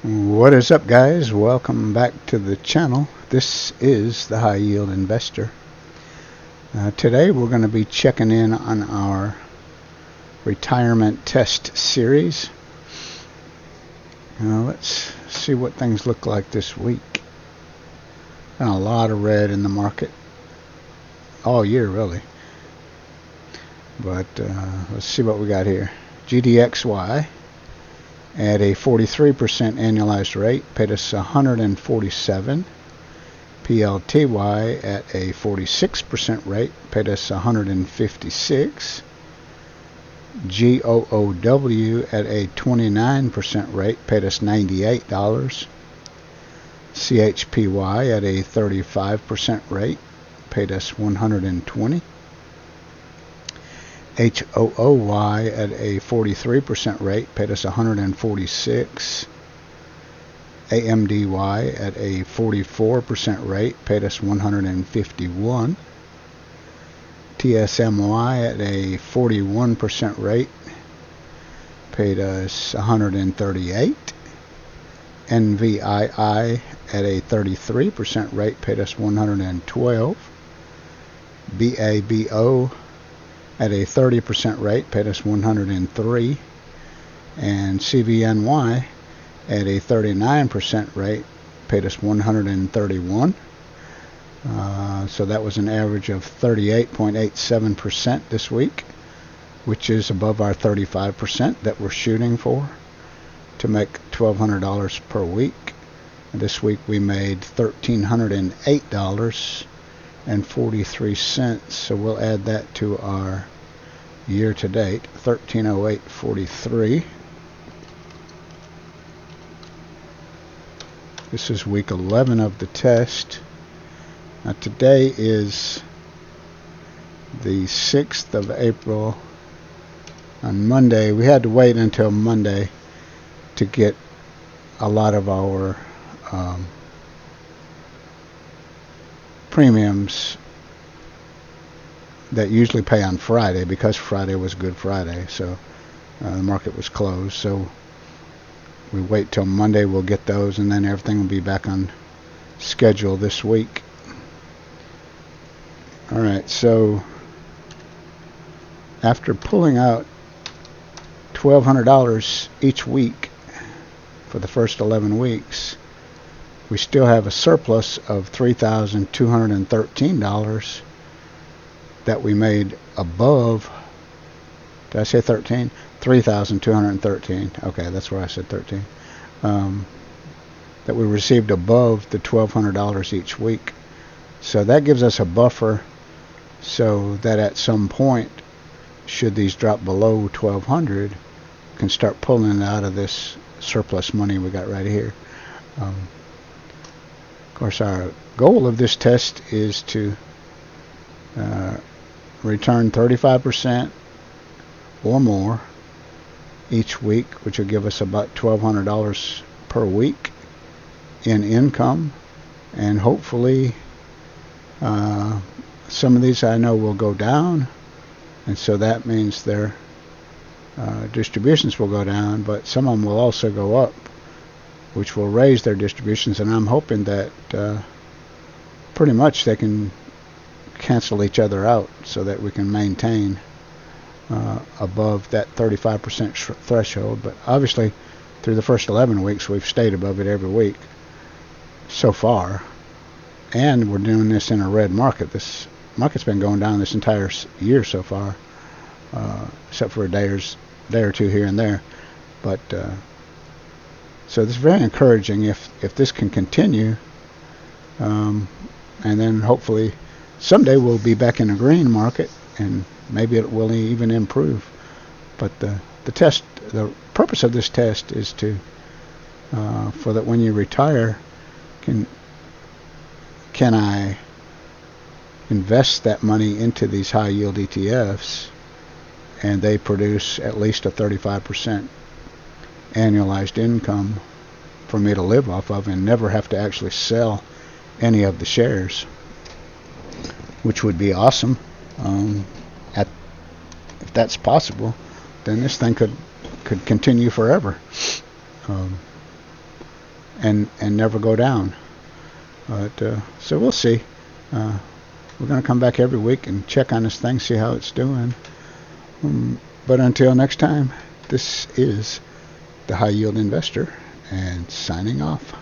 What is up, guys? Welcome back to the channel. This is the High Yield Investor. Today we're going to be checking in on our retirement test series. Let's see what things look like this week. Been a lot of red in the market all year, really. But let's see what we got here. GDXY at a 43% annualized rate paid us 147. PLTY at a 46% rate paid us 156. GOOW at a 29% rate paid us $98. CHPY at a 35% rate paid us $120. HOOY at a 43% rate paid us $146. AMDY at a 44% rate paid us $151. TSMY at a 41% rate paid us $138. NVII at a 33% rate paid us $112. BABO at a 30% rate paid us $103, and CVNY at a 39% rate paid us $131. So that was an average of 38.87% this week, which is above our 35% that we're shooting for to make $1,200 per week. This week we made $1,308.43, so we'll add that to our year to date, $1,308.43. This is week 11 of the test. Now today is the 6th of April. On Monday, we had to wait until Monday to get a lot of our premiums that usually pay on Friday, because Friday was Good Friday, so the market was closed. So we wait till Monday, we'll get those, and then everything will be back on schedule this week. Alright, so after pulling out $1,200 each week for the first 11 weeks, we still have a surplus of $3,213 that we made above. Did I say 13? 3,213. Okay, that's where I said 13. That we received above the $1,200 each week. So that gives us a buffer so that at some point, should these drop below 1,200, we can start pulling it out of this surplus money we got right here. Of course, our goal of this test is to return 35% or more each week, which will give us about $1,200 per week in income, and hopefully some of these I know will go down, and so that means their distributions will go down, but some of them will also go up, which will raise their distributions, and I'm hoping that pretty much they can cancel each other out so that we can maintain above that 35% threshold. But obviously through the first 11 weeks we've stayed above it every week so far, and we're doing this in a red market. This market's been going down this entire year so far, except for a day or two here and there. But so this is very encouraging if this can continue, and then hopefully someday we'll be back in a green market, and maybe it will even improve. But the purpose of this test is to for that when you retire, can I invest that money into these high yield ETFs, and they produce at least a 35% annualized income for me to live off of, and never have to actually sell any of the shares, which would be awesome. If that's possible, then this thing could continue forever. and never go down. But so we'll see. We're going to come back every week and check on this thing, see how it's doing. But until next time, this is the High Yield Investor, and signing off.